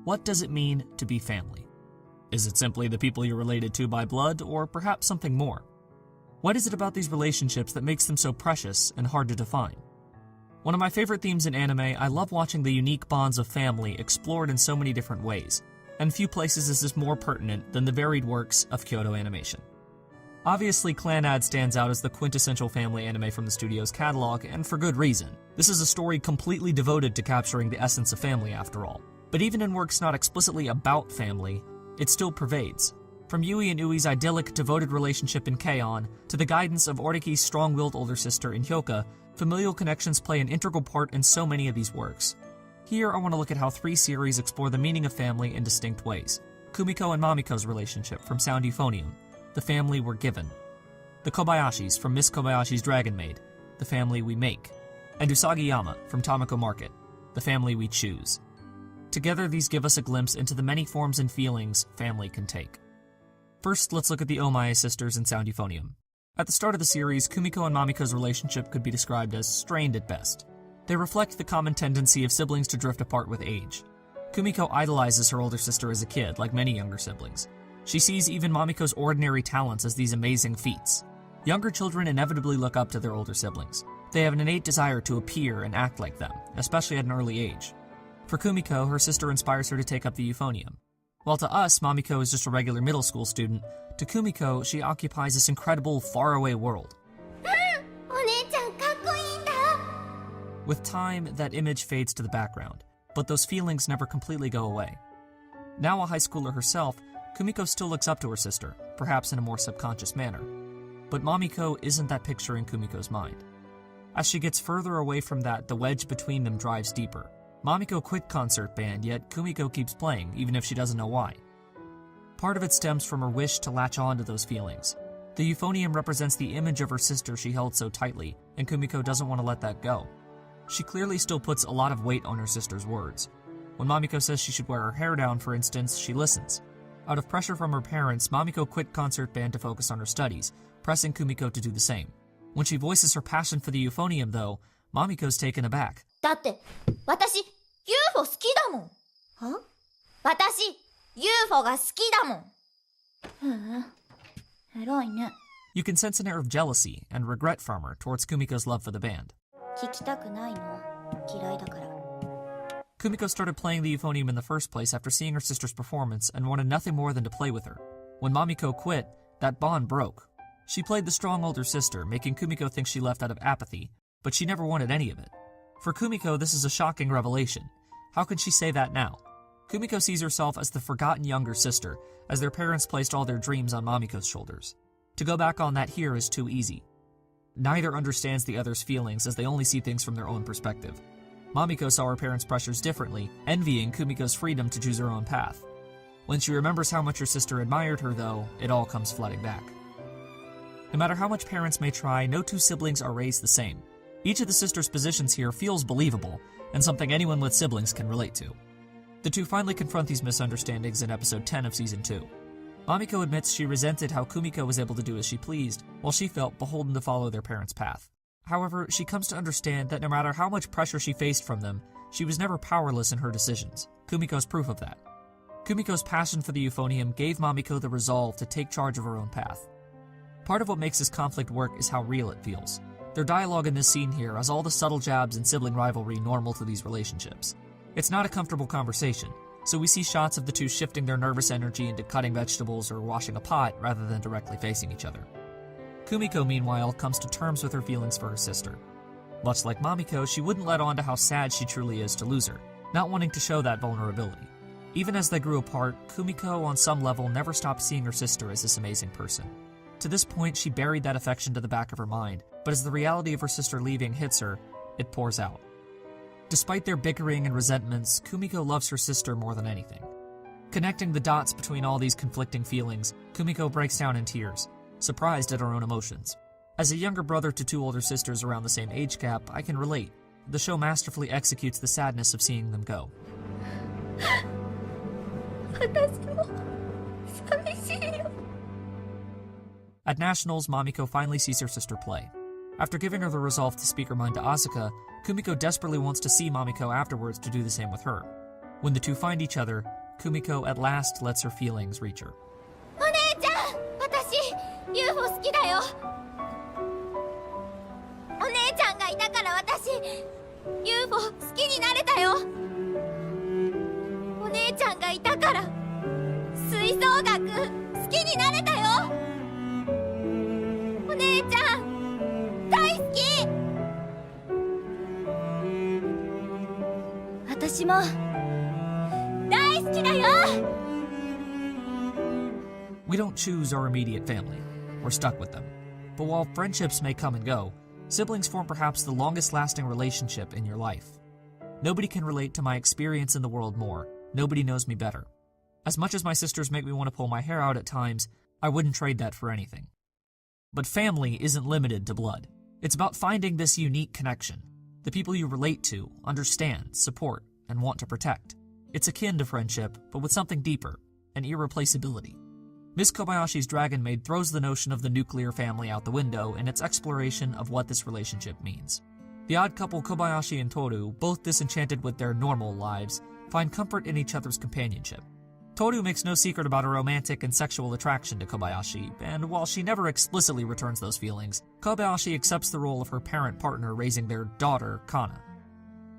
What does it mean to be family? Is it simply the people you're related to by blood, or perhaps something more? What is it about these relationships that makes them so precious and hard to define? One of my favorite themes in anime, I love watching the unique bonds of family explored in so many different ways, and few places is this more pertinent than the varied works of Kyoto Animation. Obviously, Clannad stands out as the quintessential family anime from the studio's catalog, and for good reason. This is a story completely devoted to capturing the essence of family after all. But even in works not explicitly about family, it still pervades. From Yui and Ui's idyllic, devoted relationship in K-On! To the guidance of Oriki's strong-willed older sister in Hyoka, familial connections play an integral part in so many of these works. Here, I want to look at how 3 series explore the meaning of family in distinct ways. Kumiko and Mamiko's relationship from Sound Euphonium, the family we're given. The Kobayashis from Miss Kobayashi's Dragon Maid, the family we make. And Usagi-yama from Tamako Market, the family we choose. Together, these give us a glimpse into the many forms and feelings family can take. First, let's look at the Omae sisters in Sound Euphonium. At the start of the series, Kumiko and Mamiko's relationship could be described as strained at best. They reflect the common tendency of siblings to drift apart with age. Kumiko idolizes her older sister as a kid, like many younger siblings. She sees even Mamiko's ordinary talents as these amazing feats. Younger children inevitably look up to their older siblings. They have an innate desire to appear and act like them, especially at an early age. For Kumiko, her sister inspires her to take up the euphonium. While to us, Mamiko is just a regular middle school student, to Kumiko, she occupies this incredible, faraway world. With time, that image fades to the background, but those feelings never completely go away. Now a high schooler herself, Kumiko still looks up to her sister, perhaps in a more subconscious manner. But Mamiko isn't that picture in Kumiko's mind. As she gets further away from that, the wedge between them drives deeper. Mamiko quit concert band, yet Kumiko keeps playing, even if she doesn't know why. Part of it stems from her wish to latch on to those feelings. The euphonium represents the image of her sister she held so tightly, and Kumiko doesn't want to let that go. She clearly still puts a lot of weight on her sister's words. When Mamiko says she should wear her hair down, for instance, she listens. Out of pressure from her parents, Mamiko quit concert band to focus on her studies, pressing Kumiko to do the same. When she voices her passion for the euphonium, though, Mamiko's taken aback. だって、私、UFO 好きだもん。は？私、UFO が好きだもん。偉いね。You can sense an air of jealousy and regret from her towards Kumiko's love for the band. 聞きたくないの。嫌いだから。Kumiko started playing the euphonium in the first place after seeing her sister's performance and wanted nothing more than to play with her. When Mamiko quit, that bond broke. She played the strong older sister, making Kumiko think she left out of apathy, but she never wanted any of it. For Kumiko, this is a shocking revelation. How could she say that now? Kumiko sees herself as the forgotten younger sister, as their parents placed all their dreams on Mamiko's shoulders. To go back on that here is too easy. Neither understands the other's feelings, as they only see things from their own perspective. Mamiko saw her parents' pressures differently, envying Kumiko's freedom to choose her own path. When she remembers how much her sister admired her, though, it all comes flooding back. No matter how much parents may try, no two siblings are raised the same. Each of the sisters' positions here feels believable, and something anyone with siblings can relate to. The two finally confront these misunderstandings in episode 10 of season 2. Mamiko admits she resented how Kumiko was able to do as she pleased, while she felt beholden to follow their parents' path. However, she comes to understand that no matter how much pressure she faced from them, she was never powerless in her decisions. Kumiko's proof of that. Kumiko's passion for the euphonium gave Mamiko the resolve to take charge of her own path. Part of what makes this conflict work is how real it feels. Their dialogue in this scene here has all the subtle jabs and sibling rivalry normal to these relationships. It's not a comfortable conversation, so we see shots of the two shifting their nervous energy into cutting vegetables or washing a pot rather than directly facing each other. Kumiko, meanwhile, comes to terms with her feelings for her sister. Much like Mamiko, she wouldn't let on to how sad she truly is to lose her, not wanting to show that vulnerability. Even as they grew apart, Kumiko, on some level, never stopped seeing her sister as this amazing person. To this point, she buried that affection to the back of her mind, but as the reality of her sister leaving hits her, it pours out. Despite their bickering and resentments, Kumiko loves her sister more than anything. Connecting the dots between all these conflicting feelings, Kumiko breaks down in tears, surprised at her own emotions. As a younger brother to two older sisters around the same age gap, I can relate. The show masterfully executes the sadness of seeing them go. At Nationals, Mamiko finally sees her sister play. After giving her the resolve to speak her mind to Asuka, Kumiko desperately wants to see Mamiko afterwards to do the same with her. When the two find each other, Kumiko at last lets her feelings reach her. お姉ちゃん、私 UFO 好きだよ。お姉ちゃんがいたから私 UFO 好きになれたよ。お姉ちゃんがいたから吹奏楽好きになれたよ。お姉ちゃん大好き。私も大好きだよ。We don't choose our immediate family. We're stuck with them. But while friendships may come and go, siblings form perhaps the longest-lasting relationship in your life. Nobody can relate to my experience in the world more. Nobody knows me better. As much as my sisters make me want to pull my hair out at times, I wouldn't trade that for anything. But family isn't limited to blood. It's about finding this unique connection. The people you relate to, understand, support, and want to protect. It's akin to friendship, but with something deeper, an irreplaceability. Ms. Kobayashi's Dragon Maid throws the notion of the nuclear family out the window in its exploration of what this relationship means. The odd couple Kobayashi and Toru, both disenchanted with their normal lives, find comfort in each other's companionship. Toru makes no secret about her romantic and sexual attraction to Kobayashi, and while she never explicitly returns those feelings, Kobayashi accepts the role of her parent partner raising their daughter, Kana.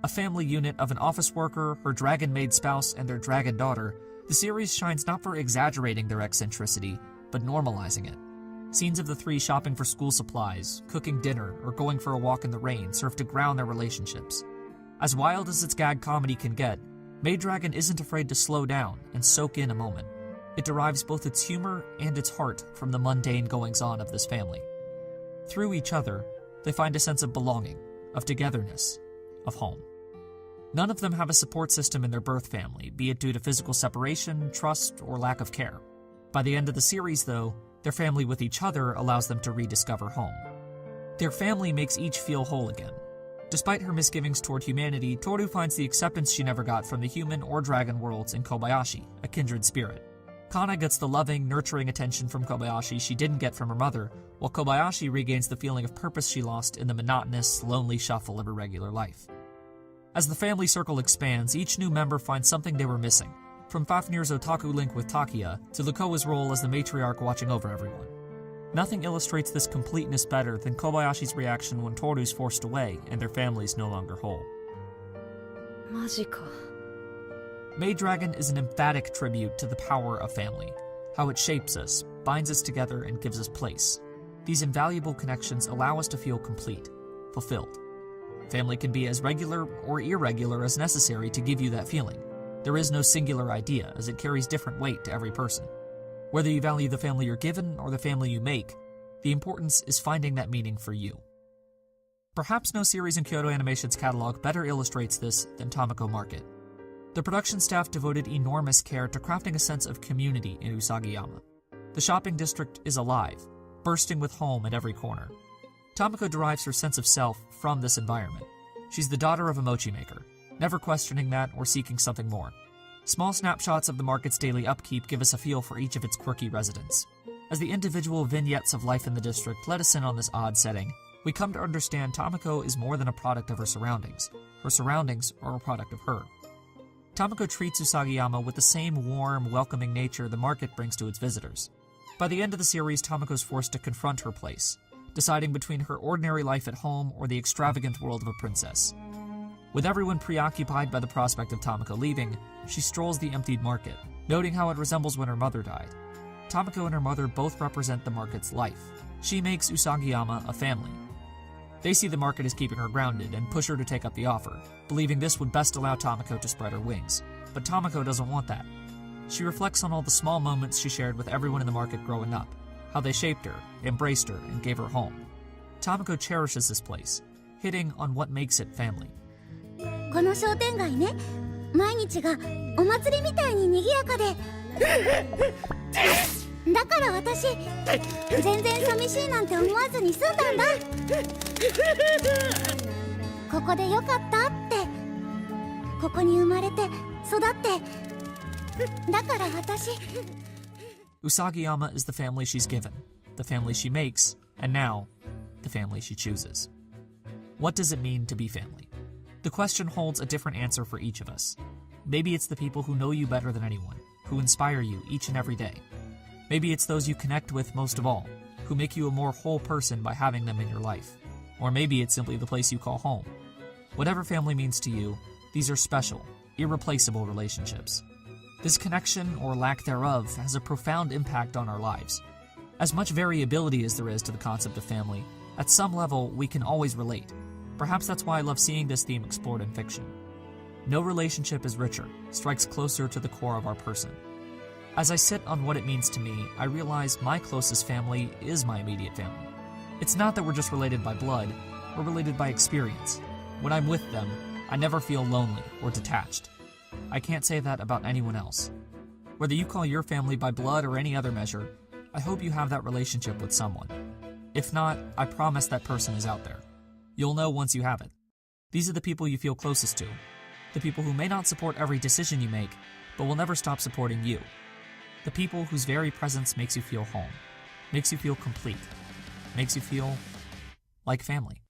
A family unit of an office worker, her dragon maid spouse, and their dragon daughter, the series shines not for exaggerating their eccentricity, but normalizing it. Scenes of the three shopping for school supplies, cooking dinner, or going for a walk in the rain serve to ground their relationships. As wild as its gag comedy can get, Maid Dragon isn't afraid to slow down and soak in a moment. It derives both its humor and its heart from the mundane goings-on of this family. Through each other, they find a sense of belonging, of togetherness, of home. None of them have a support system in their birth family, be it due to physical separation, trust, or lack of care. By the end of the series, though, their family with each other allows them to rediscover home. Their family makes each feel whole again. Despite her misgivings toward humanity, Toru finds the acceptance she never got from the human or dragon worlds in Kobayashi, a kindred spirit. Kana gets the loving, nurturing attention from Kobayashi she didn't get from her mother, while Kobayashi regains the feeling of purpose she lost in the monotonous, lonely shuffle of her regular life. As the family circle expands, each new member finds something they were missing, from Fafnir's otaku link with Takia to Lukoa's role as the matriarch watching over everyone. Nothing illustrates this completeness better than Kobayashi's reaction when Toru's forced away and their family's no longer whole. マジか。 Maid Dragon is an emphatic tribute to the power of family, how it shapes us, binds us together, and gives us place. These invaluable connections allow us to feel complete, fulfilled. Family can be as regular or irregular as necessary to give you that feeling. There is no singular idea, as it carries different weight to every person. Whether you value the family you're given or the family you make, the importance is finding that meaning for you. Perhaps no series in Kyoto Animation's catalog better illustrates this than Tamako Market. The production staff devoted enormous care to crafting a sense of community in Usagiyama. The shopping district is alive, bursting with home at every corner. Tamako derives her sense of self from this environment. She's the daughter of a mochi maker, never questioning that or seeking something more. Small snapshots of the market's daily upkeep give us a feel for each of its quirky residents. As the individual vignettes of life in the district let us in on this odd setting, we come to understand Tamako is more than a product of her surroundings. Her surroundings are a product of her. Tamako treats Usagiyama with the same warm, welcoming nature the market brings to its visitors. By the end of the series, Tamako's forced to confront her place, deciding between her ordinary life at home or the extravagant world of a princess. With everyone preoccupied by the prospect of Tamako leaving, she strolls the emptied market, noting how it resembles when her mother died. Tamako and her mother both represent the market's life. She makes Usagiyama a family. They see the market as keeping her grounded and push her to take up the offer, believing this would best allow Tamako to spread her wings. But Tamako doesn't want that. She reflects on all the small moments she shared with everyone in the market growing up, how they shaped her, embraced her, and gave her home. Tamako cherishes this place, hitting on what makes it family. この商店街ね、毎日がお祭りみたいに賑やかでだから私全然寂しいなんて思わずに済んだんだ。ここでよかったって、ここに生まれて育ってだから私 Usagiyama is the family she's given, the family she makes, and now, the family she chooses. What does it mean to be family? The question holds a different answer for each of us. Maybe it's the people who know you better than anyone, who inspire you each and every day. Maybe it's those you connect with most of all, who make you a more whole person by having them in your life. Or maybe it's simply the place you call home. Whatever family means to you, these are special, irreplaceable relationships. This connection, or lack thereof, has a profound impact on our lives. As much variability as there is to the concept of family, at some level we can always relate. Perhaps that's why I love seeing this theme explored in fiction. No relationship is richer, strikes closer to the core of our person. As I sit on what it means to me, I realize my closest family is my immediate family. It's not that we're just related by blood, we're related by experience. When I'm with them, I never feel lonely or detached. I can't say that about anyone else. Whether you call your family by blood or any other measure, I hope you have that relationship with someone. If not, I promise that person is out there. You'll know once you have it. These are the people you feel closest to. The people who may not support every decision you make, but will never stop supporting you. The people whose very presence makes you feel home, makes you feel complete, makes you feel like family.